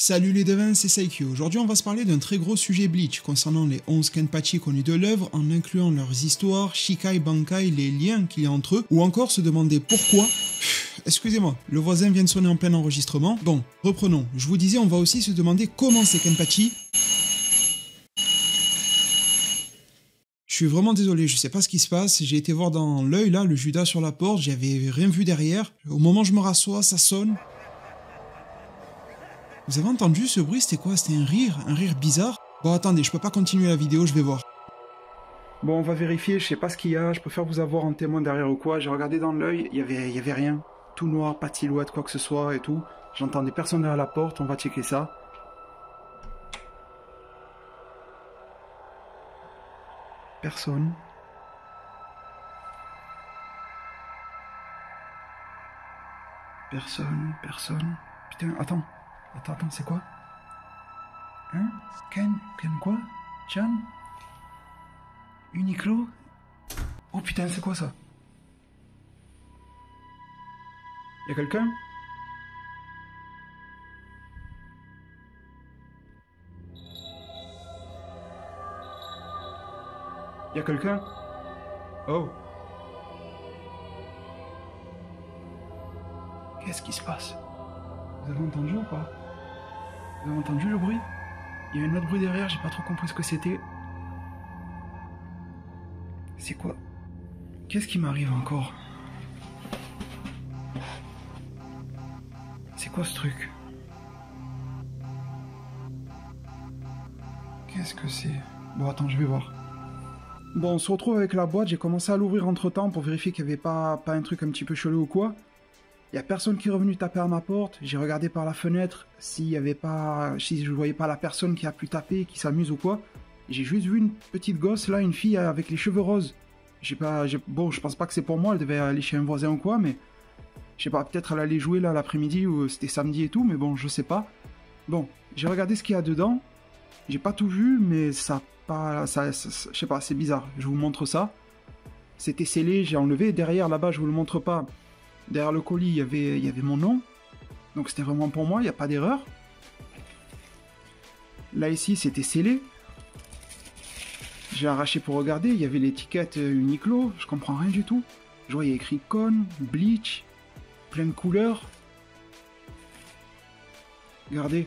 Salut les devins, c'est Saikyo. Aujourd'hui on va se parler d'un très gros sujet Bleach concernant les 11 Kenpachi connus de l'œuvre en incluant leurs histoires, Shikai, Bankai, les liens qu'il y a entre eux, ou encore se demander pourquoi... Excusez-moi, le voisin vient de sonner en plein enregistrement. Bon, reprenons. Je vous disais, on va aussi se demander comment ces Kenpachi... Je suis vraiment désolé, je sais pas ce qui se passe, j'ai été voir dans l'œil là, le Judas sur la porte, j'avais rien vu derrière. Au moment où je me rassois, ça sonne. Vous avez entendu ce bruit? C'était quoi? C'était un rire bizarre? Bon attendez, je peux pas continuer la vidéo, je vais voir. Bon, on va vérifier, je sais pas ce qu'il y a, je préfère vous avoir en témoin derrière ou quoi. J'ai regardé dans l'œil, il y avait rien. Tout noir, pas de silhouette, quoi que ce soit et tout. J'entendais personne derrière la porte, on va checker ça. Personne. Personne. Putain, attends, c'est quoi? Hein? Ken quoi? Chan? Uniqlo? Oh putain, c'est quoi ça? Y'a quelqu'un? Y'a quelqu'un? Oh. Qu'est-ce qui se passe? Vous avez entendu ou pas? Vous avez entendu le bruit? Il y a un autre bruit derrière, j'ai pas trop compris ce que c'était. C'est quoi? Qu'est-ce qui m'arrive encore? C'est quoi ce truc? Qu'est-ce que c'est? Bon, attends, je vais voir. Bon, on se retrouve avec la boîte, j'ai commencé à l'ouvrir entre-temps pour vérifier qu'il n'y avait pas un truc un petit peu chelou ou quoi. Il n'y a personne qui est revenu taper à ma porte, j'ai regardé par la fenêtre si je voyais pas la personne qui a pu taper, qui s'amuse ou quoi. J'ai juste vu une petite gosse là, une fille avec les cheveux roses. Bon, je pense pas que c'est pour moi, elle devait aller chez un voisin ou quoi, mais... Je sais pas, peut-être elle allait jouer là l'après-midi ou c'était samedi et tout, mais bon, je sais pas. Bon, j'ai regardé ce qu'il y a dedans, j'ai pas tout vu, mais je sais pas, c'est bizarre, je vous montre ça. C'était scellé, j'ai enlevé, derrière là-bas, je vous le montre pas. Derrière le colis, il y avait mon nom, donc c'était vraiment pour moi, il n'y a pas d'erreur. Là ici, c'était scellé. J'ai arraché pour regarder, il y avait l'étiquette Uniqlo, je comprends rien du tout. Je vois, il y a écrit Con, Bleach, plein de couleurs. Regardez.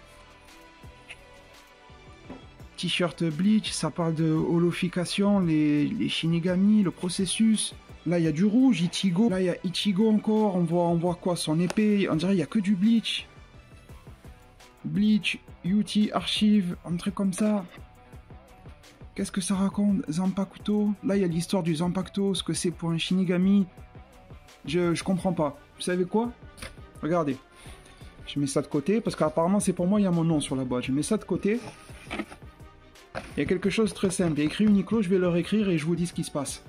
T-shirt Bleach, ça parle de holofication, les Shinigami, le processus. Là, il y a du rouge, Ichigo. Là, il y a Ichigo encore, on voit quoi? Son épée, on dirait il n'y a que du Bleach. Bleach, UT, Archive, un truc comme ça. Qu'est-ce que ça raconte? Zanpakuto. Là, il y a l'histoire du Zanpakuto, ce que c'est pour un Shinigami. Je comprends pas. Vous savez quoi? Regardez. Je mets ça de côté, parce qu'apparemment, c'est pour moi, il y a mon nom sur la boîte. Je mets ça de côté. Il y a quelque chose de très simple. Il y a écrit Uniqlo, je vais leur écrire et je vous dis ce qui se passe.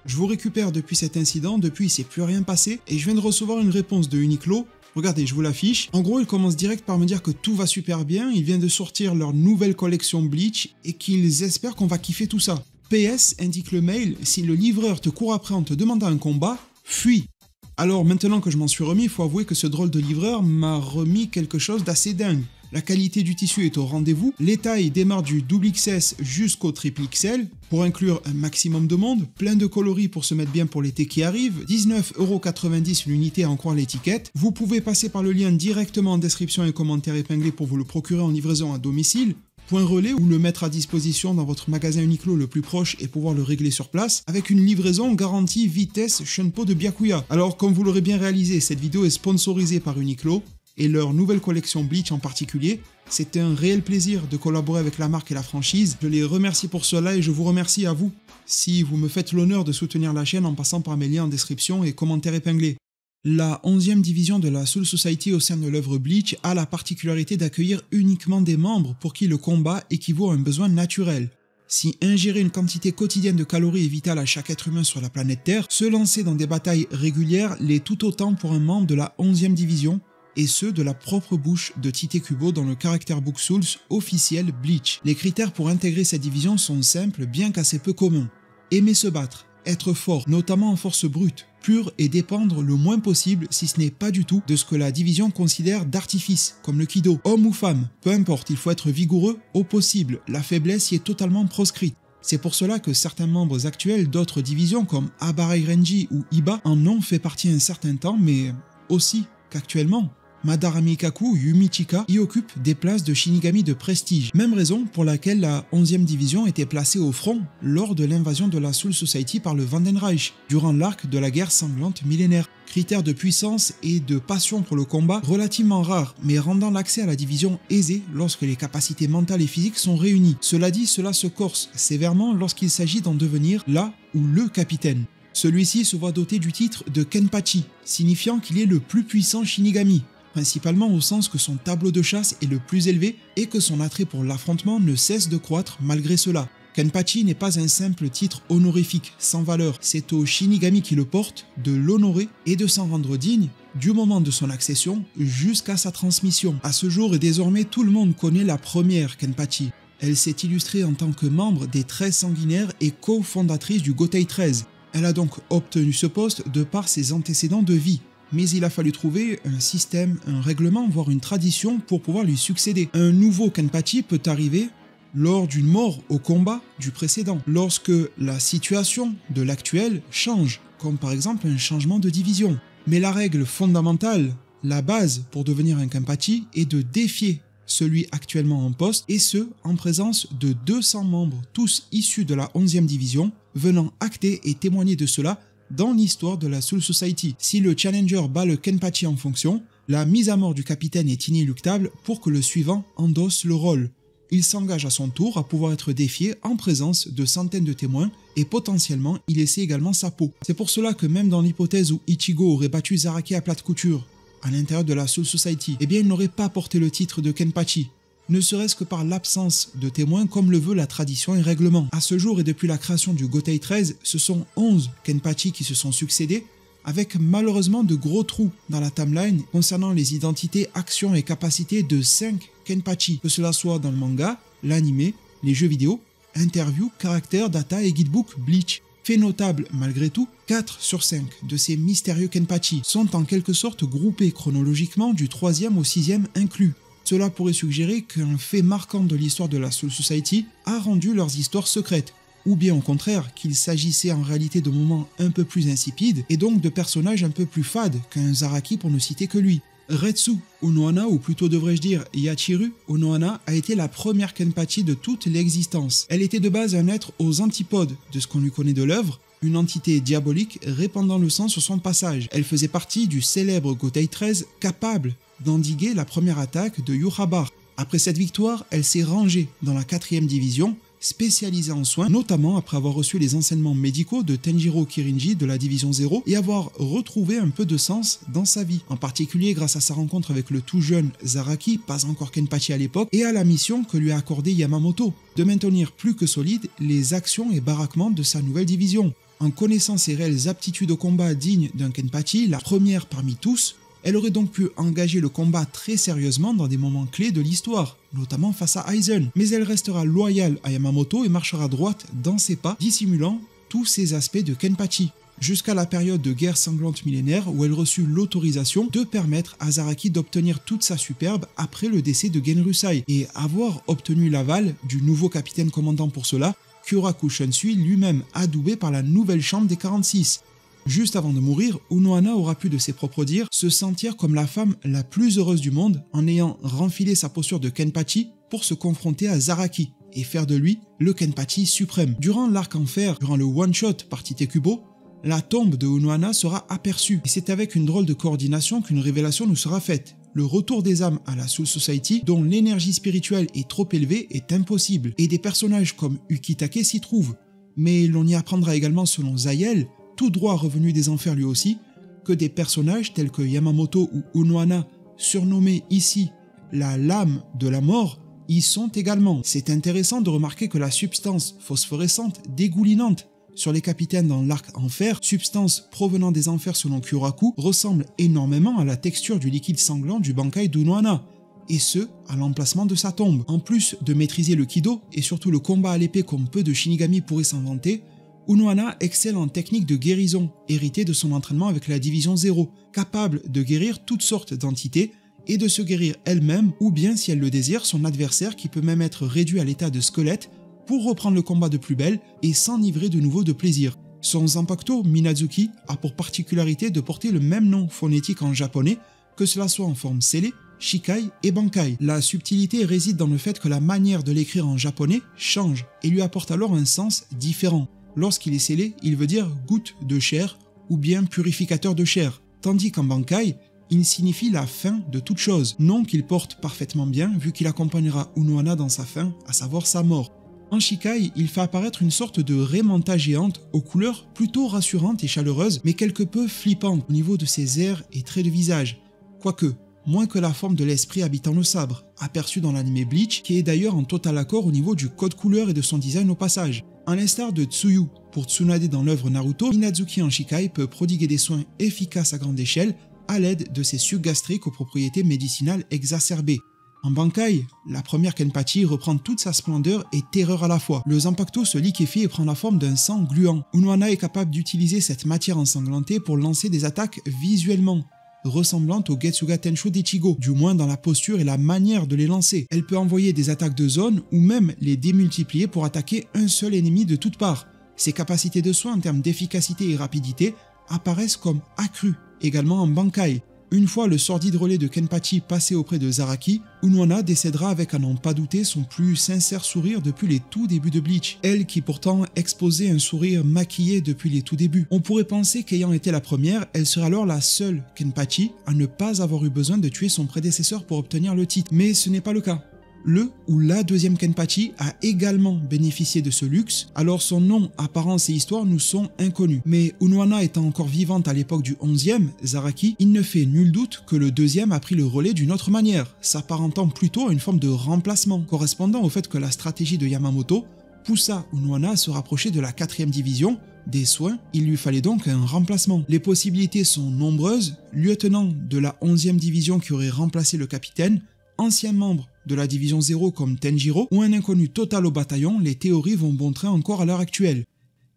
Je vous récupère depuis cet incident, depuis il s'est plus rien passé, et je viens de recevoir une réponse de Uniqlo. Regardez, je vous l'affiche. En gros, il commence direct par me dire que tout va super bien, ils viennent de sortir leur nouvelle collection Bleach, et qu'ils espèrent qu'on va kiffer tout ça. PS, indique le mail, si le livreur te court après en te demandant un combat, fuis. Alors maintenant que je m'en suis remis, il faut avouer que ce drôle de livreur m'a remis quelque chose d'assez dingue. La qualité du tissu est au rendez-vous, les tailles démarrent du XXS jusqu'au XXL, pour inclure un maximum de monde, plein de coloris pour se mettre bien pour l'été qui arrive, 19,90€ l'unité à en croire l'étiquette. Vous pouvez passer par le lien directement en description et commentaire épinglé pour vous le procurer en livraison à domicile. Point relais ou le mettre à disposition dans votre magasin Uniqlo le plus proche et pouvoir le régler sur place avec une livraison garantie vitesse Shunpo de Byakuya. Alors comme vous l'aurez bien réalisé, cette vidéo est sponsorisée par Uniqlo et leur nouvelle collection Bleach en particulier. C'était un réel plaisir de collaborer avec la marque et la franchise. Je les remercie pour cela et je vous remercie à vous si vous me faites l'honneur de soutenir la chaîne en passant par mes liens en description et commentaires épinglés. La 11e division de la Soul Society au sein de l'œuvre Bleach a la particularité d'accueillir uniquement des membres pour qui le combat équivaut à un besoin naturel. Si ingérer une quantité quotidienne de calories est vital à chaque être humain sur la planète Terre, se lancer dans des batailles régulières l'est tout autant pour un membre de la 11e division, et ce de la propre bouche de Tite Kubo dans le Character Book Souls officiel Bleach. Les critères pour intégrer cette division sont simples bien qu'assez peu communs. Aimer se battre, être fort, notamment en force brute, pur et dépendre le moins possible, si ce n'est pas du tout, de ce que la division considère d'artifice, comme le Kido. Homme ou femme, peu importe, il faut être vigoureux au possible, la faiblesse y est totalement proscrite. C'est pour cela que certains membres actuels d'autres divisions comme Abarai Renji ou Iba en ont fait partie un certain temps, mais aussi qu'actuellement, Madara Mikaku Yumichika y occupe des places de Shinigami de prestige. Même raison pour laquelle la 11e division était placée au front lors de l'invasion de la Soul Society par le Vandenreich, durant l'arc de la guerre sanglante millénaire. Critère de puissance et de passion pour le combat relativement rare, mais rendant l'accès à la division aisé lorsque les capacités mentales et physiques sont réunies. Cela dit, cela se corse sévèrement lorsqu'il s'agit d'en devenir la ou le capitaine. Celui-ci se voit doté du titre de Kenpachi, signifiant qu'il est le plus puissant Shinigami, principalement au sens que son tableau de chasse est le plus élevé et que son attrait pour l'affrontement ne cesse de croître malgré cela. Kenpachi n'est pas un simple titre honorifique, sans valeur, c'est au Shinigami qui le porte de l'honorer et de s'en rendre digne du moment de son accession jusqu'à sa transmission. À ce jour et désormais tout le monde connaît la première Kenpachi. Elle s'est illustrée en tant que membre des 13 sanguinaires et cofondatrice du Gotei 13. Elle a donc obtenu ce poste de par ses antécédents de vie. Mais il a fallu trouver un système, un règlement, voire une tradition pour pouvoir lui succéder. Un nouveau Kenpachi peut arriver lors d'une mort au combat du précédent, lorsque la situation de l'actuel change, comme par exemple un changement de division. Mais la règle fondamentale, la base pour devenir un Kenpachi est de défier celui actuellement en poste, et ce, en présence de 200 membres, tous issus de la 11e division, venant acter et témoigner de cela dans l'histoire de la Soul Society. Si le challenger bat le Kenpachi en fonction, la mise à mort du capitaine est inéluctable pour que le suivant endosse le rôle. Il s'engage à son tour à pouvoir être défié en présence de centaines de témoins et potentiellement il essaie également sa peau. C'est pour cela que même dans l'hypothèse où Ichigo aurait battu Zaraki à plate couture à l'intérieur de la Soul Society, eh bien il n'aurait pas porté le titre de Kenpachi, ne serait-ce que par l'absence de témoins comme le veut la tradition et règlement. À ce jour et depuis la création du Gotei 13, ce sont 11 Kenpachi qui se sont succédés, avec malheureusement de gros trous dans la timeline concernant les identités, actions et capacités de 5 Kenpachi, que cela soit dans le manga, l'anime, les jeux vidéo, interviews, caractères, data et guidebook Bleach. Fait notable malgré tout, 4 sur 5 de ces mystérieux Kenpachi sont en quelque sorte groupés chronologiquement du 3e au 6e inclus. Cela pourrait suggérer qu'un fait marquant de l'histoire de la Soul Society a rendu leurs histoires secrètes, ou bien au contraire qu'il s'agissait en réalité de moments un peu plus insipides et donc de personnages un peu plus fades qu'un Zaraki pour ne citer que lui. Retsu Unohana, ou plutôt devrais-je dire Yachiru Unohana, a été la première Kenpachi de toute l'existence. Elle était de base un être aux antipodes de ce qu'on lui connaît de l'œuvre, une entité diabolique répandant le sang sur son passage. Elle faisait partie du célèbre Gotei 13 capable d'endiguer la première attaque de Yūja-Bar. Après cette victoire, elle s'est rangée dans la 4e division, spécialisée en soins, notamment après avoir reçu les enseignements médicaux de Tenjiro Kirinji de la division 0 et avoir retrouvé un peu de sens dans sa vie, en particulier grâce à sa rencontre avec le tout jeune Zaraki, pas encore Kenpachi à l'époque, et à la mission que lui a accordée Yamamoto, de maintenir plus que solides les actions et baraquements de sa nouvelle division. En connaissant ses réelles aptitudes au combat dignes d'un Kenpachi, la première parmi tous, elle aurait donc pu engager le combat très sérieusement dans des moments clés de l'histoire, notamment face à Aizen. Mais elle restera loyale à Yamamoto et marchera droite dans ses pas, dissimulant tous ces aspects de Kenpachi, jusqu'à la période de guerre sanglante millénaire où elle reçut l'autorisation de permettre à Zaraki d'obtenir toute sa superbe après le décès de Genryusai, et avoir obtenu l'aval du nouveau capitaine commandant pour cela, Kyoraku Shunsui, lui-même adoubé par la nouvelle chambre des 46. Juste avant de mourir, Unohana aura pu de ses propres dires se sentir comme la femme la plus heureuse du monde en ayant renfilé sa posture de Kenpachi pour se confronter à Zaraki et faire de lui le Kenpachi suprême. Durant l'arc en fer, durant le one-shot par Tite Kubo, la tombe de Unohana sera aperçue et c'est avec une drôle de coordination qu'une révélation nous sera faite. Le retour des âmes à la Soul Society, dont l'énergie spirituelle est trop élevée, est impossible, et des personnages comme Ukitake s'y trouvent. Mais l'on y apprendra également selon Zayel, tout droit revenu des enfers lui aussi, que des personnages tels que Yamamoto ou Unohana, surnommés ici la lame de la mort, y sont également. C'est intéressant de remarquer que la substance phosphorescente dégoulinante sur les capitaines dans l'arc enfer, substance provenant des enfers selon Kyoraku, ressemble énormément à la texture du liquide sanglant du Bankai d'Unohana, et ce, à l'emplacement de sa tombe. En plus de maîtriser le Kido, et surtout le combat à l'épée comme peu de Shinigami pourraient s'en vanter, Unohana excelle en technique de guérison, héritée de son entraînement avec la division 0, capable de guérir toutes sortes d'entités et de se guérir elle-même ou bien, si elle le désire, son adversaire qui peut même être réduit à l'état de squelette pour reprendre le combat de plus belle et s'enivrer de nouveau de plaisir. Son Zanpakuto Minazuki a pour particularité de porter le même nom phonétique en japonais, que cela soit en forme scellée, Shikai et Bankai. La subtilité réside dans le fait que la manière de l'écrire en japonais change et lui apporte alors un sens différent. Lorsqu'il est scellé, il veut dire goutte de chair ou bien purificateur de chair, tandis qu'en Bankai, il signifie la fin de toute chose, nom qu'il porte parfaitement bien vu qu'il accompagnera Unohana dans sa fin, à savoir sa mort. En Shikai, il fait apparaître une sorte de Raymanta géante aux couleurs plutôt rassurantes et chaleureuses, mais quelque peu flippantes au niveau de ses airs et traits de visage. Quoique, moins que la forme de l'esprit habitant le sabre, aperçu dans l'anime Bleach, qui est d'ailleurs en total accord au niveau du code couleur et de son design au passage. À l'instar de Tsuyu pour Tsunade dans l'œuvre Naruto, Minazuki en Shikai peut prodiguer des soins efficaces à grande échelle à l'aide de ses sucs gastriques aux propriétés médicinales exacerbées. En Bankai, la première Kenpachi reprend toute sa splendeur et terreur à la fois. Le Zanpakuto se liquéfie et prend la forme d'un sang gluant. Unohana est capable d'utiliser cette matière ensanglantée pour lancer des attaques visuellement ressemblantes au Getsuga Tensho d'Ichigo, du moins dans la posture et la manière de les lancer. Elle peut envoyer des attaques de zone ou même les démultiplier pour attaquer un seul ennemi de toutes parts. Ses capacités de soin en termes d'efficacité et rapidité apparaissent comme accrues, également en Bankai. Une fois le sordide relais de Kenpachi passé auprès de Zaraki, Unohana décédera avec à n'en pas douter son plus sincère sourire depuis les tout débuts de Bleach, elle qui pourtant exposait un sourire maquillé depuis les tout débuts. On pourrait penser qu'ayant été la première, elle serait alors la seule Kenpachi à ne pas avoir eu besoin de tuer son prédécesseur pour obtenir le titre, mais ce n'est pas le cas. Le ou la deuxième Kenpachi a également bénéficié de ce luxe, alors son nom, apparence et histoire nous sont inconnus. Mais Unohana étant encore vivante à l'époque du 11e, Zaraki, il ne fait nul doute que le deuxième a pris le relais d'une autre manière, s'apparentant plutôt à une forme de remplacement, correspondant au fait que la stratégie de Yamamoto poussa Unohana à se rapprocher de la 4e division. Des soins, il lui fallait donc un remplacement. Les possibilités sont nombreuses, lieutenant de la 11e division qui aurait remplacé le capitaine, ancien membre de la division 0 comme Tenjiro, ou un inconnu total au bataillon, les théories vont bon train encore à l'heure actuelle.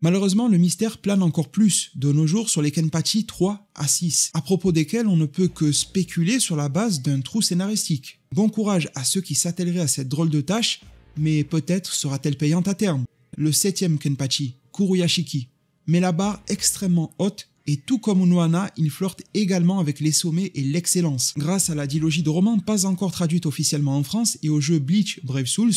Malheureusement, le mystère plane encore plus de nos jours sur les Kenpachi 3 à 6, à propos desquels on ne peut que spéculer sur la base d'un trou scénaristique. Bon courage à ceux qui s'attelleraient à cette drôle de tâche, mais peut-être sera-t-elle payante à terme. Le 7e Kenpachi, Kuruyashiki, met la barre extrêmement haute et tout comme Unohana, il flirte également avec les sommets et l'excellence. Grâce à la dilogie de romans pas encore traduite officiellement en France et au jeu Bleach Brave Souls,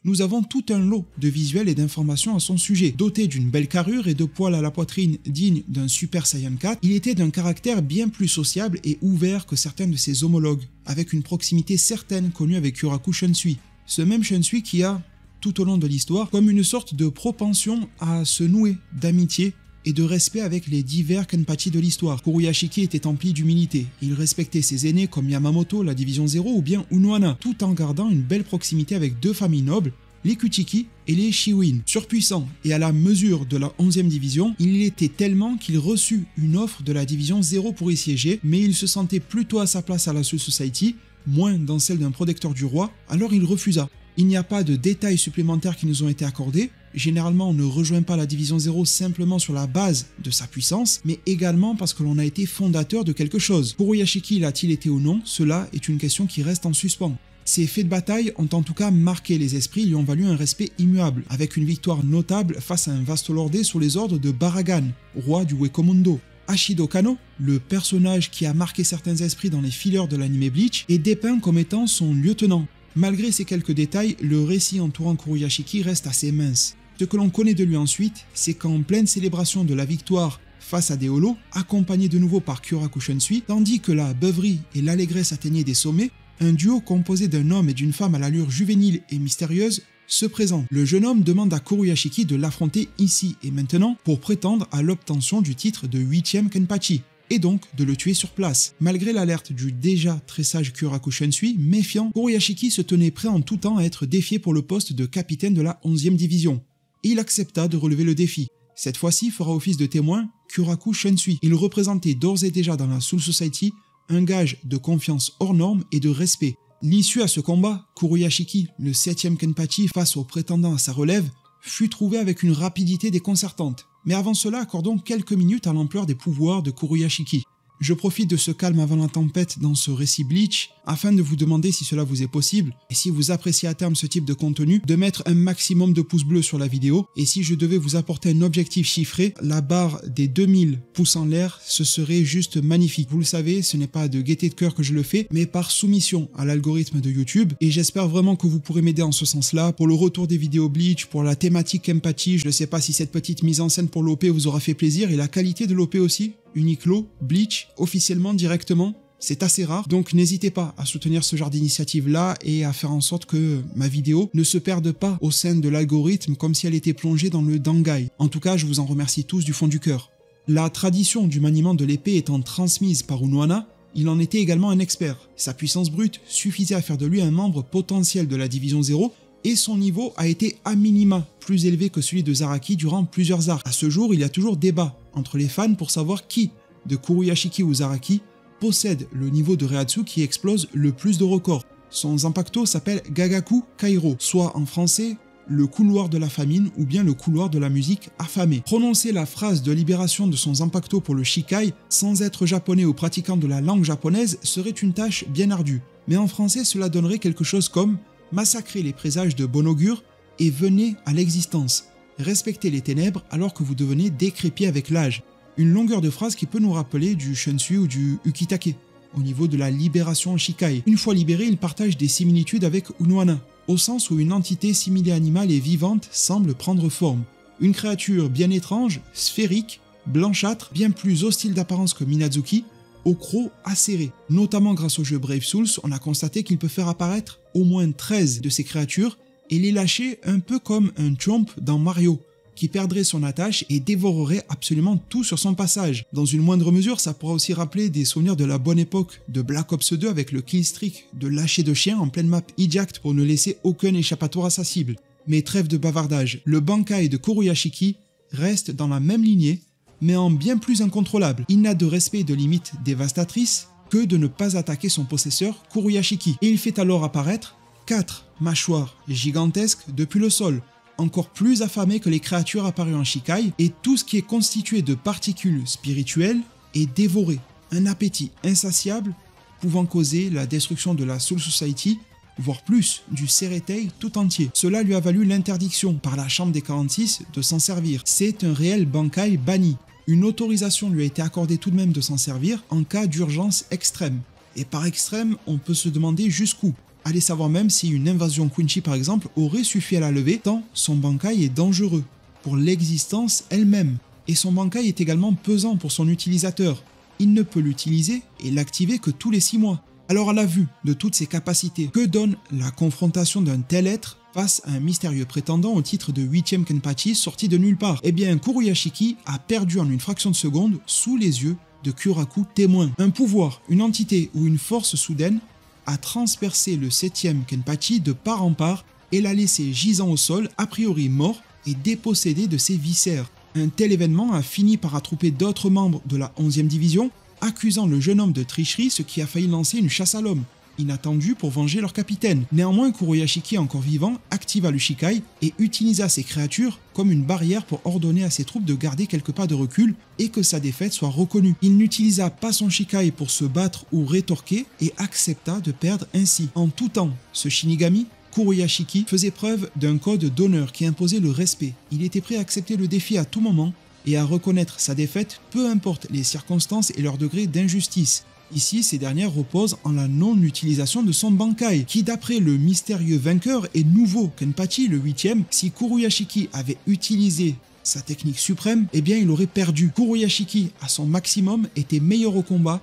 nous avons tout un lot de visuels et d'informations à son sujet. Doté d'une belle carrure et de poils à la poitrine dignes d'un Super Saiyan 4, il était d'un caractère bien plus sociable et ouvert que certains de ses homologues, avec une proximité certaine connue avec Kyoraku Shunsui. Ce même Shunsui qui a, tout au long de l'histoire, comme une sorte de propension à se nouer d'amitié et de respect avec les divers Kenpachi de l'histoire. Kuruyashiki était empli d'humilité. Il respectait ses aînés comme Yamamoto, la division 0 ou bien Unohana, tout en gardant une belle proximité avec deux familles nobles, les Kuchiki et les Shiwin. Surpuissant et à la mesure de la 11e division, il l'était tellement qu'il reçut une offre de la division 0 pour y siéger, mais il se sentait plutôt à sa place à la Soul Society, moins dans celle d'un protecteur du roi, alors il refusa. Il n'y a pas de détails supplémentaires qui nous ont été accordés. Généralement, on ne rejoint pas la division 0 simplement sur la base de sa puissance, mais également parce que l'on a été fondateur de quelque chose. Kuruyashiki l'a-t-il été ou non? Cela est une question qui reste en suspens. Ces faits de bataille ont en tout cas marqué les esprits et lui ont valu un respect immuable, avec une victoire notable face à un vaste lordé sous les ordres de Baragan, roi du Wekomundo. Ashido Kano, le personnage qui a marqué certains esprits dans les fillers de l'anime Bleach, est dépeint comme étant son lieutenant. Malgré ces quelques détails, le récit entourant Kuruyashiki reste assez mince. Ce que l'on connaît de lui ensuite, c'est qu'en pleine célébration de la victoire face à des holos, accompagné de nouveau par Kyoraku Shunsui, tandis que la beuverie et l'allégresse atteignaient des sommets, un duo composé d'un homme et d'une femme à l'allure juvénile et mystérieuse se présente. Le jeune homme demande à Kuruyashiki de l'affronter ici et maintenant pour prétendre à l'obtention du titre de 8e Kenpachi, et donc de le tuer sur place. Malgré l'alerte du déjà très sage Kyoraku Shunsui, méfiant, Kuruyashiki se tenait prêt en tout temps à être défié pour le poste de capitaine de la 11e division. Et il accepta de relever le défi. Cette fois-ci fera office de témoin Kyoraku Shunsui. Il représentait d'ores et déjà dans la Soul Society un gage de confiance hors norme et de respect. L'issue à ce combat, Kuruyashiki, le 7e Kenpachi face au prétendant à sa relève, fut trouvé avec une rapidité déconcertante. Mais avant cela, accordons quelques minutes à l'ampleur des pouvoirs de Kuruyashiki. Je profite de ce calme avant la tempête dans ce récit Bleach afin de vous demander si cela vous est possible et si vous appréciez à terme ce type de contenu, de mettre un maximum de pouces bleus sur la vidéo. Et si je devais vous apporter un objectif chiffré, la barre des 2000 pouces en l'air, ce serait juste magnifique. Vous le savez, ce n'est pas de gaieté de cœur que je le fais, mais par soumission à l'algorithme de YouTube. Et j'espère vraiment que vous pourrez m'aider en ce sens-là, pour le retour des vidéos Bleach, pour la thématique Kenpachi. Je ne sais pas si cette petite mise en scène pour l'OP vous aura fait plaisir et la qualité de l'OP aussi. Uniqlo, Bleach, officiellement, directement, c'est assez rare, donc n'hésitez pas à soutenir ce genre d'initiative-là et à faire en sorte que ma vidéo ne se perde pas au sein de l'algorithme comme si elle était plongée dans le dangai. En tout cas, je vous en remercie tous du fond du cœur. La tradition du maniement de l'épée étant transmise par Unohana, il en était également un expert. Sa puissance brute suffisait à faire de lui un membre potentiel de la Division 0, et son niveau a été à minima plus élevé que celui de Zaraki durant plusieurs arcs. À ce jour, il y a toujours débat entre les fans pour savoir qui, de Kuruyashiki ou Zaraki, possède le niveau de Reiatsu qui explose le plus de records. Son Zanpakuto s'appelle Gagaku Kairo, soit en français le couloir de la famine ou bien le couloir de la musique affamée. Prononcer la phrase de libération de son Zanpakuto pour le Shikai sans être japonais ou pratiquant de la langue japonaise serait une tâche bien ardue. Mais en français, cela donnerait quelque chose comme massacrez les présages de bon augure et venez à l'existence. Respectez les ténèbres alors que vous devenez décrépit avec l'âge. Une longueur de phrase qui peut nous rappeler du Shunsui ou du Ukitake, au niveau de la libération Shikai. Une fois libéré, il partage des similitudes avec Unohana, au sens où une entité simili-animale et vivante semble prendre forme. Une créature bien étrange, sphérique, blanchâtre, bien plus hostile d'apparence que Minazuki, au croc acéré. Notamment grâce au jeu Brave Souls, on a constaté qu'il peut faire apparaître au moins 13 de ces créatures et les lâcher un peu comme un Chomp dans Mario, qui perdrait son attache et dévorerait absolument tout sur son passage. Dans une moindre mesure, ça pourra aussi rappeler des souvenirs de la bonne époque de Black Ops 2 avec le killstreak de lâcher de chien en pleine map eject pour ne laisser aucun échappatoire à sa cible. Mais trêve de bavardage, le Bankai de Kuruyashiki reste dans la même lignée, mais en bien plus incontrôlable. Il n'a de respect et de limites dévastatrices que de ne pas attaquer son possesseur Kuruyashiki. Et il fait alors apparaître 4 mâchoires gigantesques depuis le sol, encore plus affamées que les créatures apparues en Shikai, et tout ce qui est constitué de particules spirituelles est dévoré. Un appétit insatiable pouvant causer la destruction de la Soul Society, voire plus, du Seretei tout entier. Cela lui a valu l'interdiction par la Chambre des 46 de s'en servir. C'est un réel Bankai banni. Une autorisation lui a été accordée tout de même de s'en servir en cas d'urgence extrême. Et par extrême, on peut se demander jusqu'où. Allez savoir même si une invasion Quincy par exemple aurait suffi à la lever, tant son Bankai est dangereux pour l'existence elle-même. Et son Bankai est également pesant pour son utilisateur. Il ne peut l'utiliser et l'activer que tous les 6 mois. Alors à la vue de toutes ces capacités, que donne la confrontation d'un tel être face à un mystérieux prétendant au titre de 8ème Kenpachi sorti de nulle part? Eh bien, Kuruyashiki a perdu en une fraction de seconde sous les yeux de Kyoraku témoin. Un pouvoir, une entité ou une force soudaine a transpercé le 7ème Kenpachi de part en part et l'a laissé gisant au sol, a priori mort et dépossédé de ses viscères. Un tel événement a fini par attrouper d'autres membres de la 11e division, accusant le jeune homme de tricherie, ce qui a failli lancer une chasse à l'homme, inattendue pour venger leur capitaine. Néanmoins, Kuruyashiki, encore vivant, activa le Shikai et utilisa ces créatures comme une barrière pour ordonner à ses troupes de garder quelques pas de recul et que sa défaite soit reconnue. Il n'utilisa pas son Shikai pour se battre ou rétorquer et accepta de perdre ainsi. En tout temps, ce Shinigami, Kuruyashiki, faisait preuve d'un code d'honneur qui imposait le respect. Il était prêt à accepter le défi à tout moment et à reconnaître sa défaite, peu importe les circonstances et leur degré d'injustice. Ici, ces dernières reposent en la non-utilisation de son Bankai, qui d'après le mystérieux vainqueur et nouveau Kenpachi, le 8ème, si Kuruyashiki avait utilisé sa technique suprême, eh bien il aurait perdu. Kuruyashiki, à son maximum, était meilleur au combat,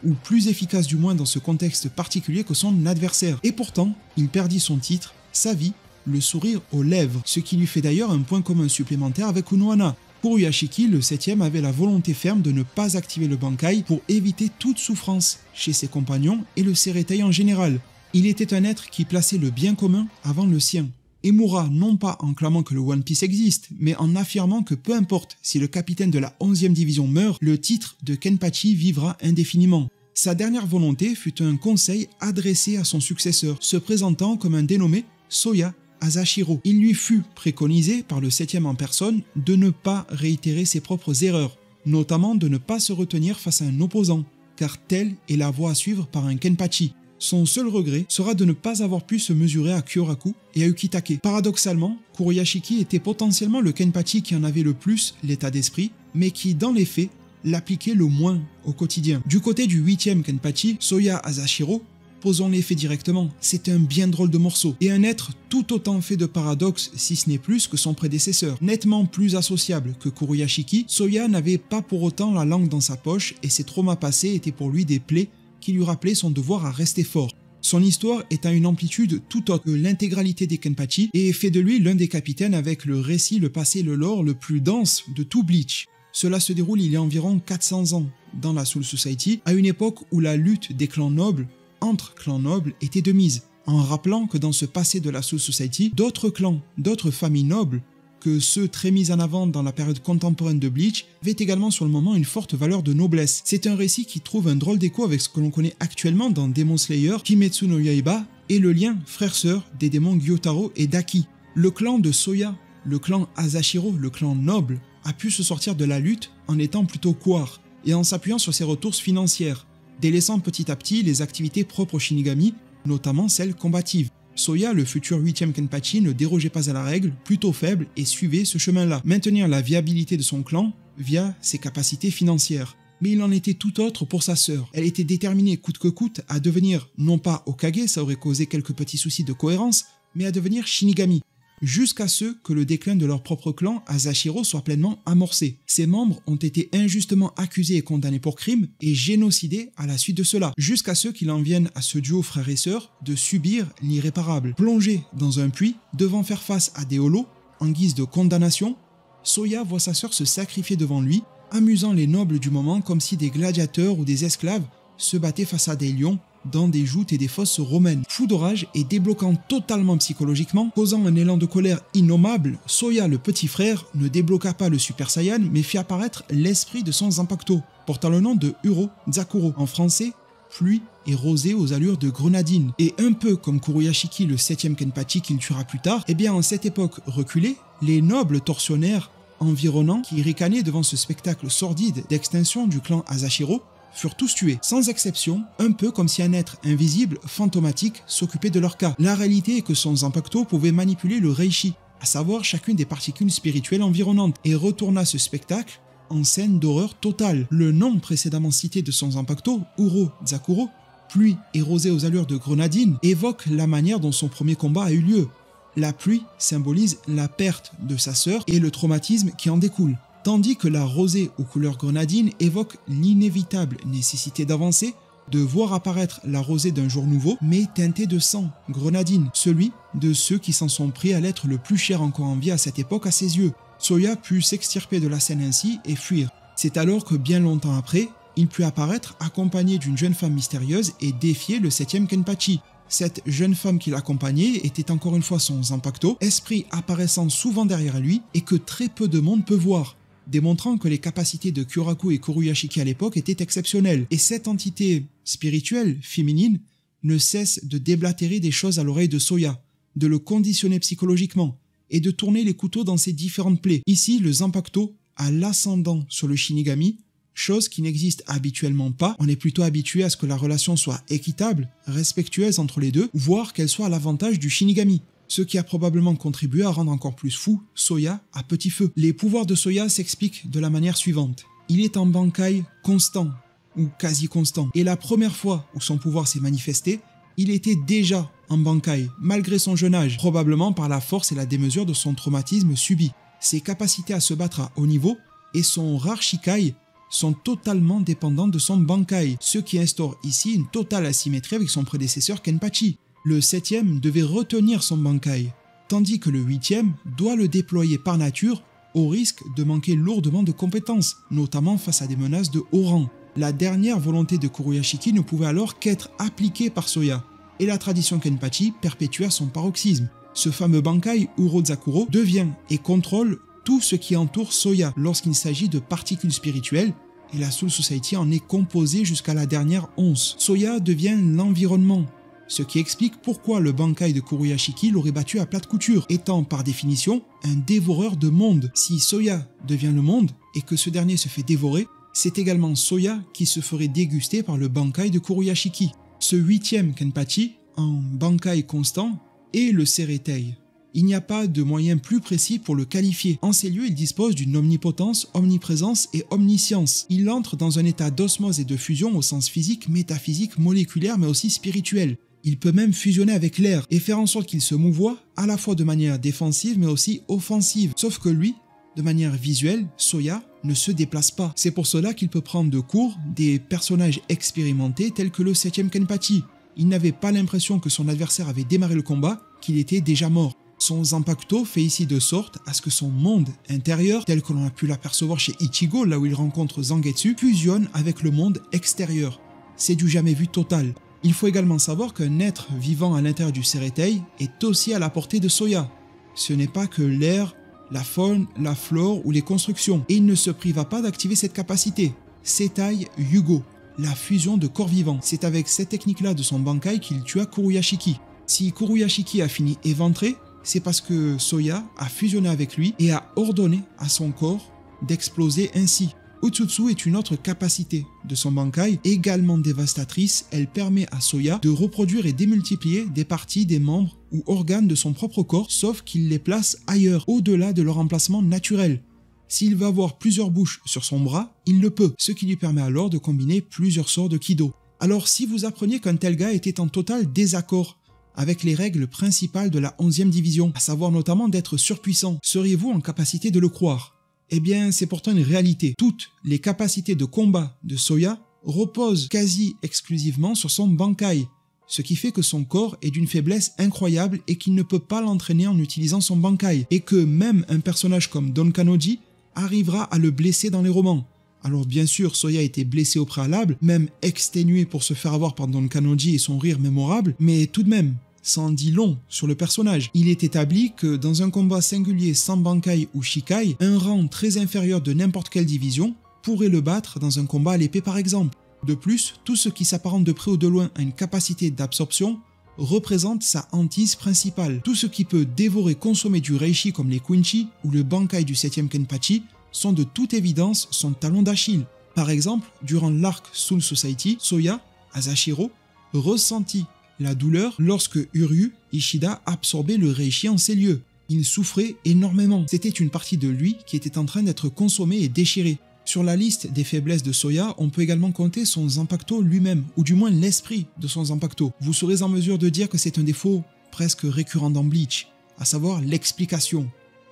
ou plus efficace du moins dans ce contexte particulier que son adversaire. Et pourtant, il perdit son titre, sa vie, le sourire aux lèvres, ce qui lui fait d'ailleurs un point commun supplémentaire avec Unohana. Kuruyashiki, le 7ème, avait la volonté ferme de ne pas activer le Bankai pour éviter toute souffrance chez ses compagnons et le Seretei en général. Il était un être qui plaçait le bien commun avant le sien, et mourra non pas en clamant que le One Piece existe, mais en affirmant que peu importe si le capitaine de la 11e division meurt, le titre de Kenpachi vivra indéfiniment. Sa dernière volonté fut un conseil adressé à son successeur, se présentant comme un dénommé Soya Asashiro. Il lui fut préconisé par le 7e en personne de ne pas réitérer ses propres erreurs, notamment de ne pas se retenir face à un opposant, car telle est la voie à suivre par un Kenpachi. Son seul regret sera de ne pas avoir pu se mesurer à Kyoraku et à Ukitake. Paradoxalement, Kuroyashiki était potentiellement le Kenpachi qui en avait le plus l'état d'esprit, mais qui, dans les faits, l'appliquait le moins au quotidien. Du côté du 8e Kenpachi, Soya Asashiro, posons les faits directement, c'est un bien drôle de morceau, et un être tout autant fait de paradoxes, si ce n'est plus, que son prédécesseur. Nettement plus associable que Kuroyashiki, Soya n'avait pas pour autant la langue dans sa poche, et ses traumas passés étaient pour lui des plaies qui lui rappelaient son devoir à rester fort. Son histoire est à une amplitude tout autre que l'intégralité des Kenpachi, et fait de lui l'un des capitaines avec le récit, le passé, le lore le plus dense de tout Bleach. Cela se déroule il y a environ 400 ans, dans la Soul Society, à une époque où la lutte des clans nobles entre clans nobles était de mise, en rappelant que dans ce passé de la Soul Society, d'autres clans, d'autres familles nobles, que ceux très mis en avant dans la période contemporaine de Bleach, avaient également sur le moment une forte valeur de noblesse. C'est un récit qui trouve un drôle d'écho avec ce que l'on connaît actuellement dans Demon Slayer, Kimetsu no Yaiba, et le lien frère-sœur des démons Gyotaro et Daki. Le clan de Soya, le clan Asashiro, le clan noble, a pu se sortir de la lutte en étant plutôt couard, et en s'appuyant sur ses ressources financières, délaissant petit à petit les activités propres aux Shinigami, notamment celles combatives. Soya, le futur 8e Kenpachi, ne dérogeait pas à la règle, plutôt faible, et suivait ce chemin-là, maintenir la viabilité de son clan via ses capacités financières. Mais il en était tout autre pour sa sœur. Elle était déterminée coûte que coûte à devenir, non pas Hokage, ça aurait causé quelques petits soucis de cohérence, mais à devenir Shinigami, jusqu'à ce que le déclin de leur propre clan, Asashiro, soit pleinement amorcé. Ses membres ont été injustement accusés et condamnés pour crime et génocidés à la suite de cela, jusqu'à ce qu'il en vienne à ce duo frère et sœur de subir l'irréparable. Plongé dans un puits, devant faire face à des holos, en guise de condamnation, Soya voit sa sœur se sacrifier devant lui, amusant les nobles du moment comme si des gladiateurs ou des esclaves se battaient face à des lions dans des joutes et des fosses romaines. Fou de rage et débloquant totalement psychologiquement, causant un élan de colère innommable, Soya le petit frère ne débloqua pas le Super Saiyan mais fit apparaître l'esprit de son Zanpakuto, portant le nom de Uro Zakuro, en français pluie et rosée aux allures de grenadine. Et un peu comme Kuroyashiki le 7e Kenpachi qu'il tuera plus tard, et bien en cette époque reculée, les nobles tortionnaires environnants qui ricanaient devant ce spectacle sordide d'extinction du clan Asashiro furent tous tués, sans exception, un peu comme si un être invisible, fantomatique, s'occupait de leur cas. La réalité est que son Zanpakuto pouvait manipuler le Reishi, à savoir chacune des particules spirituelles environnantes, et retourna ce spectacle en scène d'horreur totale. Le nom précédemment cité de son Zanpakuto, Uro Zakuro, pluie et rosée aux allures de grenadine, évoque la manière dont son premier combat a eu lieu. La pluie symbolise la perte de sa sœur et le traumatisme qui en découle, tandis que la rosée aux couleurs grenadines évoque l'inévitable nécessité d'avancer, de voir apparaître la rosée d'un jour nouveau, mais teintée de sang, grenadine, celui de ceux qui s'en sont pris à l'être le plus cher encore en vie à cette époque à ses yeux. Soya put s'extirper de la scène ainsi et fuir. C'est alors que bien longtemps après, il put apparaître accompagné d'une jeune femme mystérieuse et défier le 7e Kenpachi. Cette jeune femme qui l'accompagnait était encore une fois son Zanpakuto, esprit apparaissant souvent derrière lui et que très peu de monde peut voir, démontrant que les capacités de Kyoraku et Kuroyashiki à l'époque étaient exceptionnelles. Et cette entité spirituelle, féminine, ne cesse de déblatérer des choses à l'oreille de Soya, de le conditionner psychologiquement, et de tourner les couteaux dans ses différentes plaies. Ici, le Zanpakuto a l'ascendant sur le Shinigami, chose qui n'existe habituellement pas. On est plutôt habitué à ce que la relation soit équitable, respectueuse entre les deux, voire qu'elle soit à l'avantage du Shinigami, ce qui a probablement contribué à rendre encore plus fou Soya à petit feu. Les pouvoirs de Soya s'expliquent de la manière suivante. Il est en Bankai constant, ou quasi constant, et la première fois où son pouvoir s'est manifesté, il était déjà en Bankai, malgré son jeune âge, probablement par la force et la démesure de son traumatisme subi. Ses capacités à se battre à haut niveau et son rare Shikai sont totalement dépendantes de son Bankai, ce qui instaure ici une totale asymétrie avec son prédécesseur Kenpachi. Le 7e devait retenir son Bankai, tandis que le 8e doit le déployer par nature au risque de manquer lourdement de compétences, notamment face à des menaces de haut rang. La dernière volonté de Kuroyashiki ne pouvait alors qu'être appliquée par Soya, et la tradition Kenpachi perpétua son paroxysme. Ce fameux Bankai Uro Zakuro devient et contrôle tout ce qui entoure Soya lorsqu'il s'agit de particules spirituelles, et la Soul Society en est composée jusqu'à la dernière once. Soya devient l'environnement, ce qui explique pourquoi le Bankai de Kuruyashiki l'aurait battu à plate couture, étant par définition un dévoreur de monde. Si Soya devient le monde et que ce dernier se fait dévorer, c'est également Soya qui se ferait déguster par le Bankai de Kuruyashiki. Ce 8e Kenpachi, en Bankai constant, est le Sereitei. Il n'y a pas de moyen plus précis pour le qualifier. En ces lieux, il dispose d'une omnipotence, omniprésence et omniscience. Il entre dans un état d'osmose et de fusion au sens physique, métaphysique, moléculaire, mais aussi spirituel. Il peut même fusionner avec l'air et faire en sorte qu'il se mouvoie à la fois de manière défensive mais aussi offensive. Sauf que lui, de manière visuelle, Soya ne se déplace pas. C'est pour cela qu'il peut prendre de court des personnages expérimentés tels que le 7e Kenpachi. Il n'avait pas l'impression que son adversaire avait démarré le combat, qu'il était déjà mort. Son Zanpakuto fait ici de sorte à ce que son monde intérieur, tel que l'on a pu l'apercevoir chez Ichigo, là où il rencontre Zangetsu, fusionne avec le monde extérieur. C'est du jamais vu total. Il faut également savoir qu'un être vivant à l'intérieur du Sereitei est aussi à la portée de Soya. Ce n'est pas que l'air, la faune, la flore ou les constructions, et il ne se priva pas d'activer cette capacité. Setai Yugo, la fusion de corps vivants. C'est avec cette technique-là de son Bankai qu'il tua Kuruyashiki. Si Kuruyashiki a fini éventré, c'est parce que Soya a fusionné avec lui et a ordonné à son corps d'exploser ainsi. Utsutsu est une autre capacité de son Bankai, également dévastatrice. Elle permet à Soya de reproduire et démultiplier des parties, des membres ou organes de son propre corps, sauf qu'il les place ailleurs, au-delà de leur emplacement naturel. S'il veut avoir plusieurs bouches sur son bras, il le peut, ce qui lui permet alors de combiner plusieurs sorts de Kido. Alors si vous appreniez qu'un tel gars était en total désaccord avec les règles principales de la 11e division, à savoir notamment d'être surpuissant, seriez-vous en capacité de le croire? Eh bien, c'est pourtant une réalité. Toutes les capacités de combat de Soya reposent quasi exclusivement sur son Bankai, ce qui fait que son corps est d'une faiblesse incroyable et qu'il ne peut pas l'entraîner en utilisant son Bankai, et que même un personnage comme Don Kannoji arrivera à le blesser dans les romans. Alors bien sûr, Soya a été blessé au préalable, même exténué pour se faire avoir par Don Kannoji et son rire mémorable, mais tout de même, ça en dit long sur le personnage. Il est établi que dans un combat singulier sans Bankai ou Shikai, un rang très inférieur de n'importe quelle division pourrait le battre dans un combat à l'épée par exemple. De plus, tout ce qui s'apparente de près ou de loin à une capacité d'absorption représente sa hantise principale. Tout ce qui peut dévorer, consommer du Reishi comme les Quinchi ou le Bankai du 7e Kenpachi sont de toute évidence son talon d'Achille. Par exemple, durant l'arc Soul Society, Soya, Asashiro, ressentit la douleur lorsque Uryu Ishida absorbait le Reishi en ces lieux. Il souffrait énormément. C'était une partie de lui qui était en train d'être consommée et déchirée. Sur la liste des faiblesses de Soya, on peut également compter son Zanpakuto lui-même, ou du moins l'esprit de son Zanpakuto. Vous serez en mesure de dire que c'est un défaut presque récurrent dans Bleach, à savoir l'explication.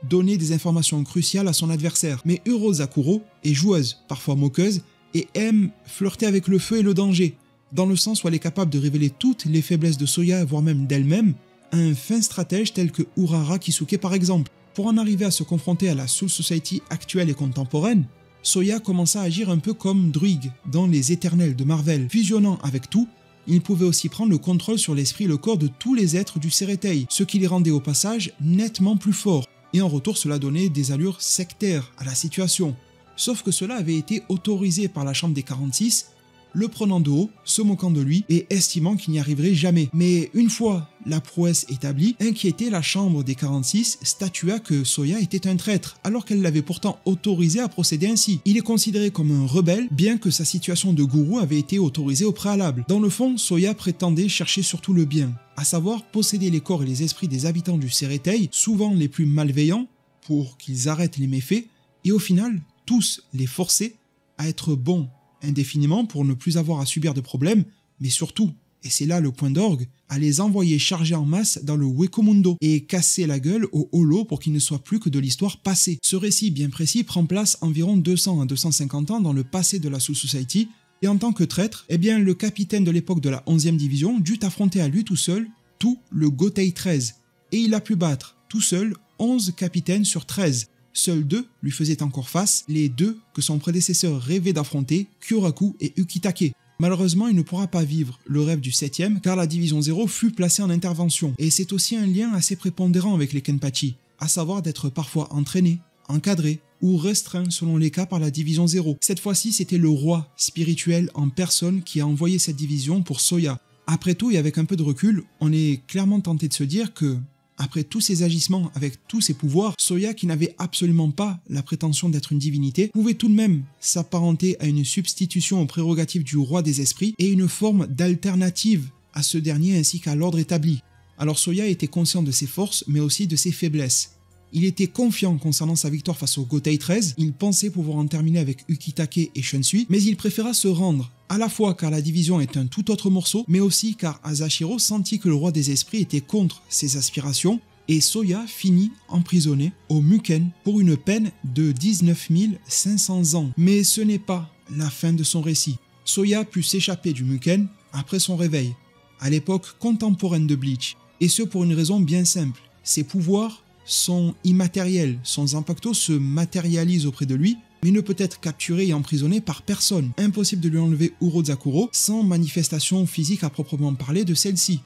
Donner des informations cruciales à son adversaire. Mais Urosakuro est joueuse, parfois moqueuse, et aime flirter avec le feu et le danger, dans le sens où elle est capable de révéler toutes les faiblesses de Soya, voire même d'elle-même, à un fin stratège tel que Urara Kisuke par exemple. Pour en arriver à se confronter à la Soul Society actuelle et contemporaine, Soya commença à agir un peu comme Druig dans Les Éternels de Marvel. Fusionnant avec tout, il pouvait aussi prendre le contrôle sur l'esprit et le corps de tous les êtres du Sereitei, ce qui les rendait au passage nettement plus forts. Et en retour, cela donnait des allures sectaires à la situation. Sauf que cela avait été autorisé par la Chambre des 46, le prenant de haut, se moquant de lui et estimant qu'il n'y arriverait jamais. Mais une fois la prouesse établie, inquiétée, la Chambre des 46 statua que Soya était un traître, alors qu'elle l'avait pourtant autorisé à procéder ainsi. Il est considéré comme un rebelle, bien que sa situation de gourou avait été autorisée au préalable. Dans le fond, Soya prétendait chercher surtout le bien, à savoir posséder les corps et les esprits des habitants du Sereitei, souvent les plus malveillants, pour qu'ils arrêtent les méfaits, et au final, tous les forcer à être bons indéfiniment pour ne plus avoir à subir de problèmes, mais surtout, et c'est là le point d'orgue, à les envoyer charger en masse dans le Wekomundo et casser la gueule au holo pour qu'il ne soit plus que de l'histoire passée. Ce récit bien précis prend place environ 200 à 250 ans dans le passé de la Soul Society, et en tant que traître, eh bien le capitaine de l'époque de la 11e division dut affronter à lui tout seul tout le Gotei 13, et il a pu battre tout seul 11 capitaines sur 13. Seuls 2 lui faisaient encore face, les 2 que son prédécesseur rêvait d'affronter, Kyoraku et Ukitake. Malheureusement, il ne pourra pas vivre le rêve du 7e car la division 0 fut placée en intervention. Et c'est aussi un lien assez prépondérant avec les Kenpachi, à savoir d'être parfois entraîné, encadré ou restreint selon les cas par la division 0. Cette fois-ci, c'était le roi spirituel en personne qui a envoyé cette division pour Soya. Après tout et avec un peu de recul, on est clairement tenté de se dire que, après tous ces agissements, avec tous ces pouvoirs, Soya, qui n'avait absolument pas la prétention d'être une divinité, pouvait tout de même s'apparenter à une substitution aux prérogatives du roi des esprits et une forme d'alternative à ce dernier ainsi qu'à l'ordre établi. Alors Soya était conscient de ses forces, mais aussi de ses faiblesses. Il était confiant concernant sa victoire face au Gotei 13, il pensait pouvoir en terminer avec Ukitake et Shunsui, mais il préféra se rendre, à la fois car la division est un tout autre morceau, mais aussi car Asashiro sentit que le roi des esprits était contre ses aspirations, et Soya finit emprisonné au Muken pour une peine de 19 500 ans. Mais ce n'est pas la fin de son récit. Soya put s'échapper du Muken après son réveil, à l'époque contemporaine de Bleach, et ce pour une raison bien simple. Ses pouvoirs sont immatériels, son Zanpakuto se matérialise auprès de lui, mais ne peut être capturé et emprisonné par personne. Impossible de lui enlever Urozakuro sans manifestation physique à proprement parler de celle-ci.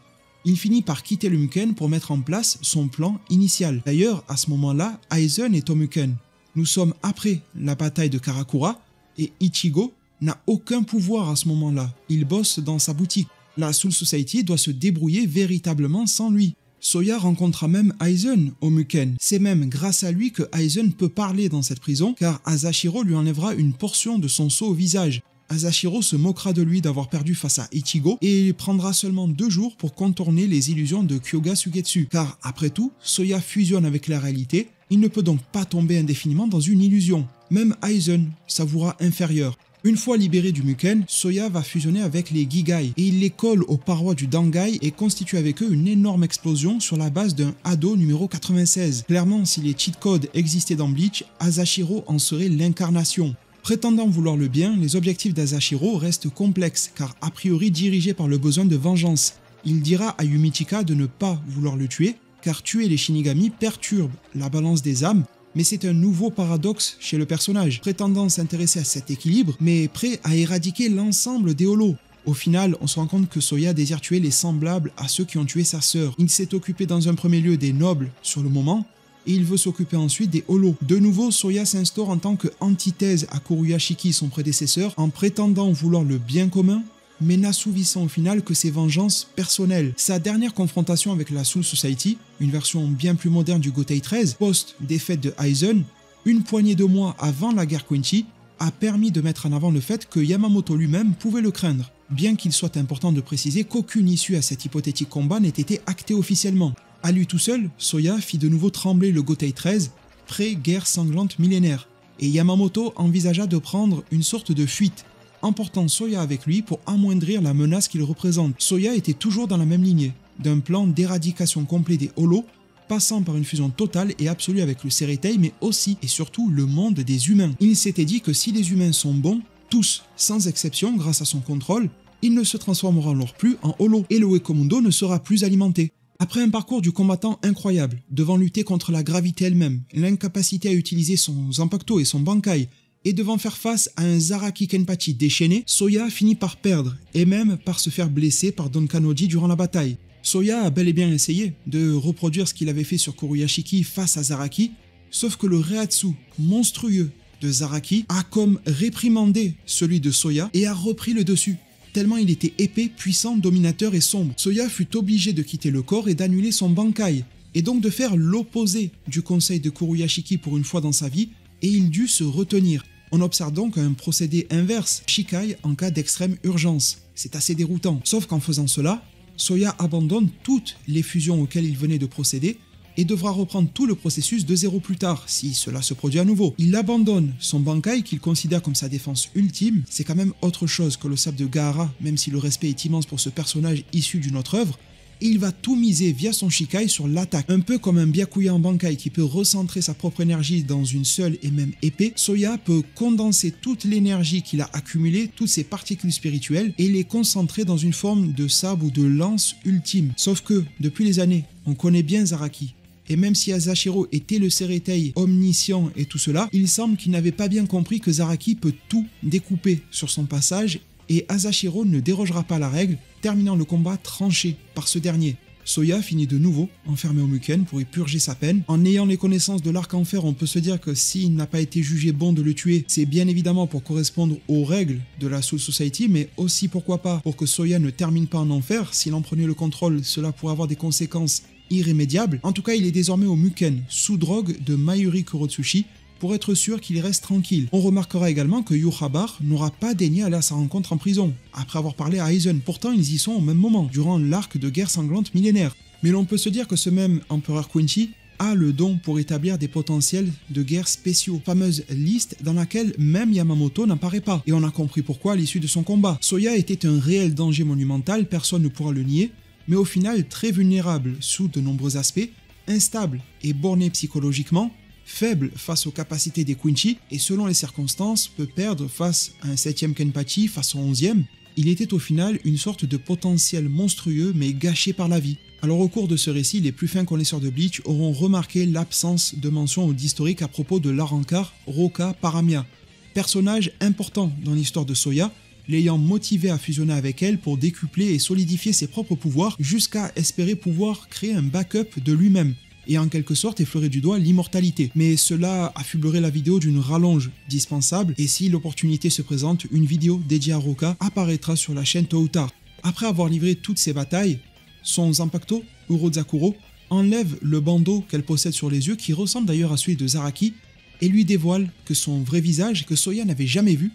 Il finit par quitter le Muken pour mettre en place son plan initial. D'ailleurs, à ce moment-là, Aizen est au Muken. Nous sommes après la bataille de Karakura, et Ichigo n'a aucun pouvoir à ce moment-là. Il bosse dans sa boutique. La Soul Society doit se débrouiller véritablement sans lui. Soya rencontra même Aizen au Muken. C'est même grâce à lui que Aizen peut parler dans cette prison, car Asashiro lui enlèvera une portion de son sceau au visage. Asashiro se moquera de lui d'avoir perdu face à Ichigo, et il prendra seulement 2 jours pour contourner les illusions de Kyoga Sugetsu, car après tout, Soya fusionne avec la réalité, il ne peut donc pas tomber indéfiniment dans une illusion. Même Aizen s'avouera inférieur. Une fois libéré du Muken, Soya va fusionner avec les Gigai et il les colle aux parois du Dangai et constitue avec eux une énorme explosion sur la base d'un Hado numéro 96. Clairement, si les cheat codes existaient dans Bleach, Asashiro en serait l'incarnation. Prétendant vouloir le bien, les objectifs d'Asashiro restent complexes car a priori dirigés par le besoin de vengeance. Il dira à Yumichika de ne pas vouloir le tuer car tuer les Shinigami perturbe la balance des âmes. Mais c'est un nouveau paradoxe chez le personnage, prétendant s'intéresser à cet équilibre, mais prêt à éradiquer l'ensemble des holos. Au final, on se rend compte que Soya désire tuer les semblables à ceux qui ont tué sa sœur. Il s'est occupé dans un premier lieu des nobles sur le moment, et il veut s'occuper ensuite des holos. De nouveau, Soya s'instaure en tant qu'antithèse à Kuruyashiki, son prédécesseur, en prétendant vouloir le bien commun, mais n'assouvissant au final que ses vengeances personnelles. Sa dernière confrontation avec la Soul Society, une version bien plus moderne du Gotei 13, post-défaite de Aizen, une poignée de mois avant la guerre Quincy, a permis de mettre en avant le fait que Yamamoto lui-même pouvait le craindre, bien qu'il soit important de préciser qu'aucune issue à cet hypothétique combat n'ait été actée officiellement. À lui tout seul, Soya fit de nouveau trembler le Gotei 13, pré-guerre sanglante millénaire, et Yamamoto envisagea de prendre une sorte de fuite, emportant Soya avec lui pour amoindrir la menace qu'il représente. Soya était toujours dans la même lignée, d'un plan d'éradication complet des holos, passant par une fusion totale et absolue avec le Seretei, mais aussi et surtout le monde des humains. Il s'était dit que si les humains sont bons, tous, sans exception, grâce à son contrôle, ils ne se transformeront alors plus en holo, et le Wekomundo ne sera plus alimenté. Après un parcours du combattant incroyable, devant lutter contre la gravité elle-même, l'incapacité à utiliser son Zanpakuto et son Bankai, et devant faire face à un Zaraki Kenpachi déchaîné, Soya finit par perdre, et même par se faire blesser par Don Kannoji durant la bataille. Soya a bel et bien essayé de reproduire ce qu'il avait fait sur Kuruyashiki face à Zaraki, sauf que le Reiatsu monstrueux de Zaraki a comme réprimandé celui de Soya et a repris le dessus, tellement il était épais, puissant, dominateur et sombre. Soya fut obligé de quitter le corps et d'annuler son Bankai, et donc de faire l'opposé du conseil de Kuruyashiki pour une fois dans sa vie, et il dut se retenir. On observe donc un procédé inverse, Shikai en cas d'extrême urgence. C'est assez déroutant. Sauf qu'en faisant cela, Soya abandonne toutes les fusions auxquelles il venait de procéder et devra reprendre tout le processus de zéro plus tard, si cela se produit à nouveau. Il abandonne son Bankai qu'il considère comme sa défense ultime. C'est quand même autre chose que le sabre de Gaara, même si le respect est immense pour ce personnage issu d'une autre œuvre. Et il va tout miser via son Shikai sur l'attaque. Un peu comme un Byakuya en Bankai qui peut recentrer sa propre énergie dans une seule et même épée, Soya peut condenser toute l'énergie qu'il a accumulée, toutes ses particules spirituelles, et les concentrer dans une forme de sabre ou de lance ultime. Sauf que, depuis les années, on connaît bien Zaraki. Et même si Asashiro était le Seretei omniscient et tout cela, il semble qu'il n'avait pas bien compris que Zaraki peut tout découper sur son passage, et Asashiro ne dérogera pas à la règle, terminant le combat tranché par ce dernier. Soya finit de nouveau enfermé au Muken pour y purger sa peine. En ayant les connaissances de l'arc en fer, on peut se dire que s'il n'a pas été jugé bon de le tuer, c'est bien évidemment pour correspondre aux règles de la Soul Society, mais aussi pourquoi pas pour que Soya ne termine pas en enfer. S'il en prenait le contrôle, cela pourrait avoir des conséquences irrémédiables. En tout cas, il est désormais au Muken, sous drogue de Mayuri Kurotsushi, pour être sûr qu'il reste tranquille. On remarquera également que Yūji n'aura pas daigné aller à sa rencontre en prison, après avoir parlé à Aizen. Pourtant, ils y sont au même moment, durant l'arc de guerre sanglante millénaire. Mais l'on peut se dire que ce même empereur Quincy a le don pour établir des potentiels de guerre spéciaux, fameuse liste dans laquelle même Yamamoto n'apparaît pas. Et on a compris pourquoi à l'issue de son combat. Soya était un réel danger monumental, personne ne pourra le nier, mais au final très vulnérable sous de nombreux aspects, instable et borné psychologiquement, faible face aux capacités des Quincy et selon les circonstances peut perdre face à un 7ème Kenpachi face au 11ème. Il était au final une sorte de potentiel monstrueux mais gâché par la vie. Alors au cours de ce récit, les plus fins connaisseurs de Bleach auront remarqué l'absence de mention ou d'historique à propos de l'Arankar Roka Paramia, personnage important dans l'histoire de Soya, l'ayant motivé à fusionner avec elle pour décupler et solidifier ses propres pouvoirs jusqu'à espérer pouvoir créer un backup de lui-même et en quelque sorte effleurer du doigt l'immortalité. Mais cela affublerait la vidéo d'une rallonge dispensable et si l'opportunité se présente, une vidéo dédiée à Roka apparaîtra sur la chaîne tôt ou tard. Après avoir livré toutes ces batailles, son Zanpakuto, Urozakuro, enlève le bandeau qu'elle possède sur les yeux qui ressemble d'ailleurs à celui de Zaraki et lui dévoile que son vrai visage que Soya n'avait jamais vu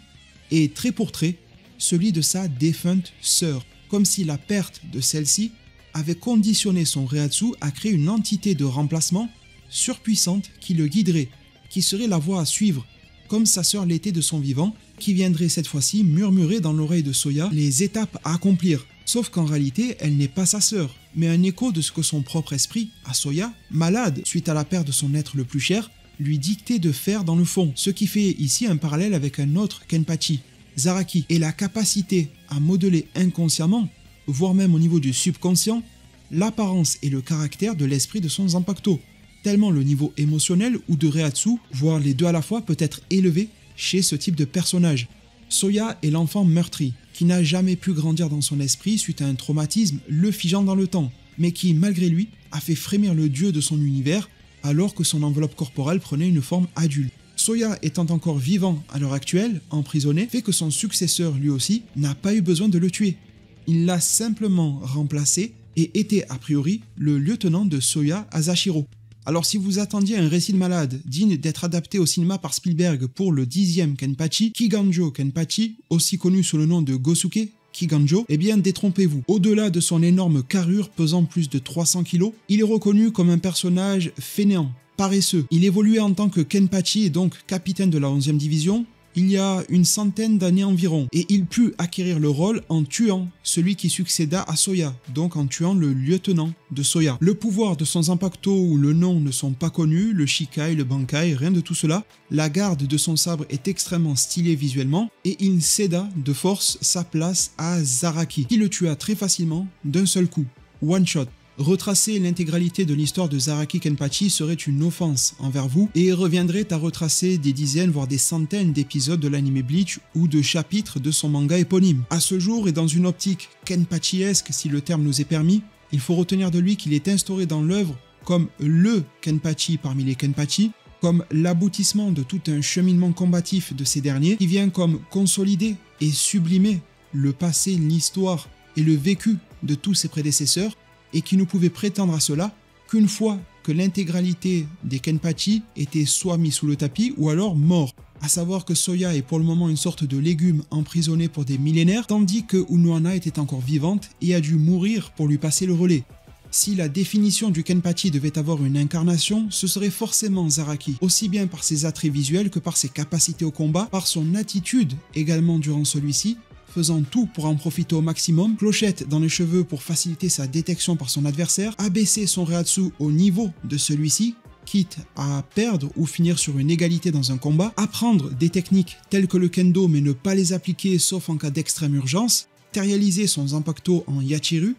est trait pour trait celui de sa défunte sœur, comme si la perte de celle-ci avait conditionné son Reiatsu à créer une entité de remplacement surpuissante qui le guiderait, qui serait la voie à suivre, comme sa sœur l'était de son vivant, qui viendrait cette fois-ci murmurer dans l'oreille de Soya les étapes à accomplir. Sauf qu'en réalité, elle n'est pas sa sœur, mais un écho de ce que son propre esprit, à Soya, malade suite à la perte de son être le plus cher, lui dictait de faire dans le fond, ce qui fait ici un parallèle avec un autre Kenpachi, Zaraki, et la capacité à modeler inconsciemment, voire même au niveau du subconscient, l'apparence et le caractère de l'esprit de son Zanpakuto, tellement le niveau émotionnel ou de Reiatsu, voire les deux à la fois, peut être élevé chez ce type de personnage. Soya est l'enfant meurtri, qui n'a jamais pu grandir dans son esprit suite à un traumatisme le figeant dans le temps, mais qui, malgré lui, a fait frémir le dieu de son univers alors que son enveloppe corporelle prenait une forme adulte. Soya étant encore vivant à l'heure actuelle, emprisonné, fait que son successeur lui aussi n'a pas eu besoin de le tuer. Il l'a simplement remplacé et était a priori le lieutenant de Soya Asashiro. Alors si vous attendiez un récit de malade digne d'être adapté au cinéma par Spielberg pour le 10e Kenpachi, Kiganjo Kenpachi, aussi connu sous le nom de Gosuke Kiganjo, eh bien détrompez-vous. Au-delà de son énorme carrure pesant plus de 300 kg, il est reconnu comme un personnage fainéant, paresseux. Il évoluait en tant que Kenpachi et donc capitaine de la 11e division, il y a une centaine d'années environ, et il put acquérir le rôle en tuant celui qui succéda à Soya, donc en tuant le lieutenant de Soya. Le pouvoir de son Zanpakuto ou le nom ne sont pas connus, le Shikai, le Bankai, rien de tout cela. La garde de son sabre est extrêmement stylée visuellement, et il céda de force sa place à Zaraki, qui le tua très facilement d'un seul coup, one shot. Retracer l'intégralité de l'histoire de Zaraki Kenpachi serait une offense envers vous et reviendrait à retracer des dizaines voire des centaines d'épisodes de l'anime Bleach ou de chapitres de son manga éponyme. À ce jour et dans une optique Kenpachiesque si le terme nous est permis, il faut retenir de lui qu'il est instauré dans l'œuvre comme le Kenpachi parmi les Kenpachi, comme l'aboutissement de tout un cheminement combatif de ces derniers qui vient comme consolider et sublimer le passé, l'histoire et le vécu de tous ses prédécesseurs et qui ne pouvait prétendre à cela qu'une fois que l'intégralité des Kenpachi était soit mis sous le tapis ou alors mort. À savoir que Soya est pour le moment une sorte de légume emprisonné pour des millénaires, tandis que Unohana était encore vivante et a dû mourir pour lui passer le relais. Si la définition du Kenpachi devait avoir une incarnation, ce serait forcément Zaraki, aussi bien par ses attraits visuels que par ses capacités au combat, par son attitude également durant celui-ci, faisant tout pour en profiter au maximum, clochette dans les cheveux pour faciliter sa détection par son adversaire, abaisser son Reiatsu au niveau de celui-ci, quitte à perdre ou finir sur une égalité dans un combat, apprendre des techniques telles que le kendo mais ne pas les appliquer sauf en cas d'extrême urgence, matérialiser son Zanpakuto en Yachiru,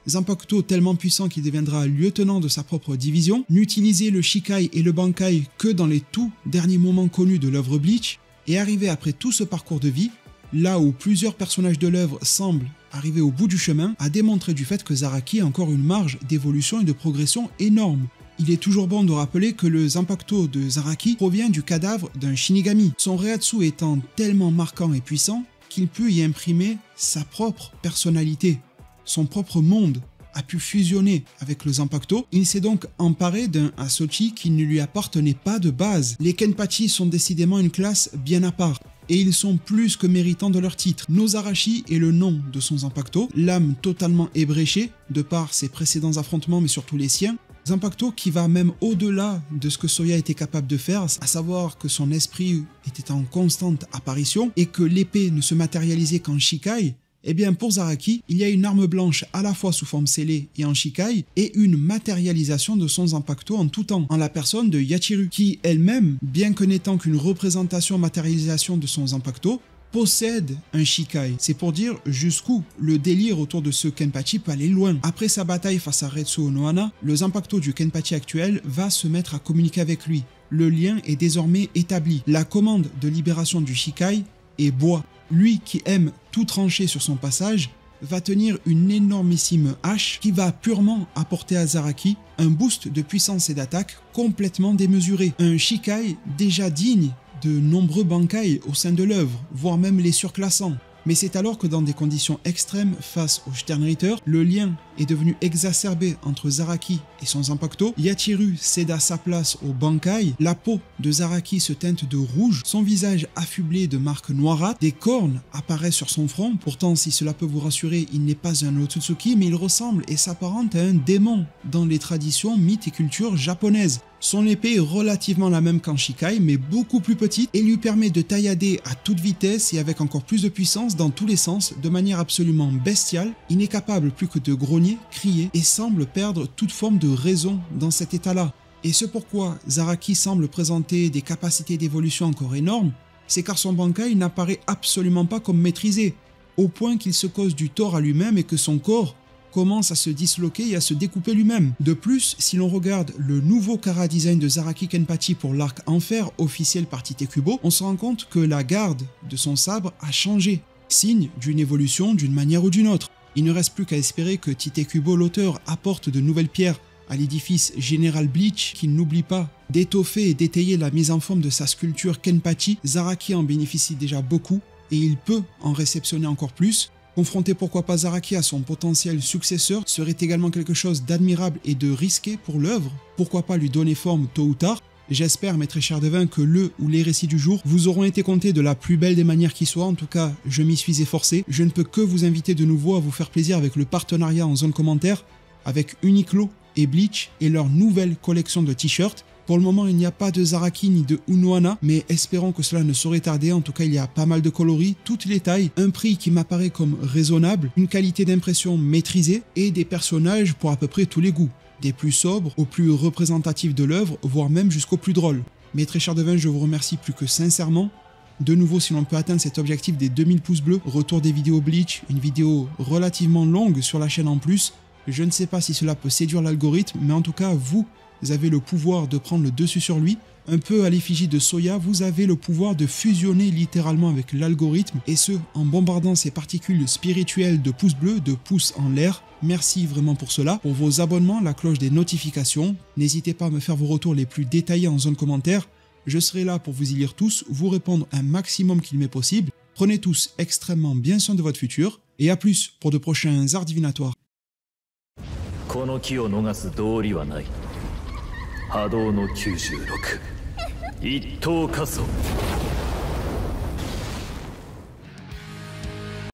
Zanpakuto tellement puissant qu'il deviendra lieutenant de sa propre division, n'utiliser le Shikai et le Bankai que dans les tout derniers moments connus de l'œuvre Bleach, et arriver après tout ce parcours de vie, là où plusieurs personnages de l'œuvre semblent arrivé au bout du chemin, a démontré du fait que Zaraki a encore une marge d'évolution et de progression énorme. Il est toujours bon de rappeler que le Zanpakuto de Zaraki provient du cadavre d'un Shinigami, son Reiatsu étant tellement marquant et puissant qu'il peut y imprimer sa propre personnalité, son propre monde a pu fusionner avec le Zanpakuto. Il s'est donc emparé d'un Asochi qui ne lui appartenait pas de base. Les Kenpachi sont décidément une classe bien à part, et ils sont plus que méritants de leur titre. Nozarashi est le nom de son Zanpakuto, l'âme totalement ébréchée, de par ses précédents affrontements mais surtout les siens. Zanpakuto qui va même au-delà de ce que Soya était capable de faire, à savoir que son esprit était en constante apparition et que l'épée ne se matérialisait qu'en Shikai. Eh bien pour Zaraki, il y a une arme blanche à la fois sous forme scellée et en Shikai, et une matérialisation de son Zanpakuto en tout temps, en la personne de Yachiru, qui elle-même, bien que n'étant qu'une représentation matérialisation de son Zanpakuto, possède un Shikai. C'est pour dire jusqu'où le délire autour de ce Kenpachi peut aller loin. Après sa bataille face à Retsuo Nohana, le Zanpakuto du Kenpachi actuel va se mettre à communiquer avec lui. Le lien est désormais établi. La commande de libération du Shikai est bois. Lui qui aime tout trancher sur son passage, va tenir une énormissime hache qui va purement apporter à Zaraki un boost de puissance et d'attaque complètement démesuré. Un Shikai déjà digne de nombreux Bankai au sein de l'œuvre, voire même les surclassant. Mais c'est alors que dans des conditions extrêmes face au Sternritter, le lien est devenu exacerbé entre Zaraki et son Zanpakuto. Yachiru céda sa place au Bankai, la peau de Zaraki se teinte de rouge, son visage affublé de marques noirâtres, des cornes apparaissent sur son front. Pourtant, si cela peut vous rassurer, il n'est pas un Otsutsuki, mais il ressemble et s'apparente à un démon dans les traditions, mythes et cultures japonaises. Son épée est relativement la même qu'en Shikai, mais beaucoup plus petite et lui permet de taillader à toute vitesse et avec encore plus de puissance dans tous les sens, de manière absolument bestiale. Il n'est capable plus que de grogner, crier et semble perdre toute forme de raison dans cet état-là. Et ce pourquoi Zaraki semble présenter des capacités d'évolution encore énormes, c'est car son Bankai n'apparaît absolument pas comme maîtrisé, au point qu'il se cause du tort à lui-même et que son corps commence à se disloquer et à se découper lui-même. De plus, si l'on regarde le nouveau Kara Design de Zaraki Kenpachi pour l'arc Enfer officiel par Tite Kubo, on se rend compte que la garde de son sabre a changé, signe d'une évolution d'une manière ou d'une autre. Il ne reste plus qu'à espérer que Tite Kubo, l'auteur, apporte de nouvelles pierres à l'édifice Général Bleach, qu'il n'oublie pas d'étoffer et d'étayer la mise en forme de sa sculpture Kenpachi. Zaraki en bénéficie déjà beaucoup et il peut en réceptionner encore plus. Confronter pourquoi pas Zaraki à son potentiel successeur serait également quelque chose d'admirable et de risqué pour l'œuvre. Pourquoi pas lui donner forme tôt ou tard. J'espère, mes très chers devins, que le ou les récits du jour vous auront été contés de la plus belle des manières qui soit. En tout cas, je m'y suis efforcé. Je ne peux que vous inviter de nouveau à vous faire plaisir avec le partenariat en zone commentaire avec Uniqlo et Bleach et leur nouvelle collection de t-shirts. Pour le moment, il n'y a pas de Zaraki ni de Unohana, mais espérons que cela ne saurait tarder. En tout cas, il y a pas mal de coloris, toutes les tailles, un prix qui m'apparaît comme raisonnable, une qualité d'impression maîtrisée et des personnages pour à peu près tous les goûts. Des plus sobres aux plus représentatifs de l'œuvre, voire même jusqu'aux plus drôles. Mes très chers devins, je vous remercie plus que sincèrement. De nouveau, si l'on peut atteindre cet objectif des 2000 pouces bleus, retour des vidéos Bleach, une vidéo relativement longue sur la chaîne en plus. Je ne sais pas si cela peut séduire l'algorithme, mais en tout cas, vous avez le pouvoir de prendre le dessus sur lui. Un peu à l'effigie de Soya, vous avez le pouvoir de fusionner littéralement avec l'algorithme, et ce, en bombardant ces particules spirituelles de pouces bleus, de pouces en l'air. Merci vraiment pour cela. Pour vos abonnements, la cloche des notifications. N'hésitez pas à me faire vos retours les plus détaillés en zone commentaire. Je serai là pour vous y lire tous, vous répondre un maximum qu'il m'est possible. Prenez tous extrêmement bien soin de votre futur, et à plus pour de prochains arts divinatoires. 波動の96一等加速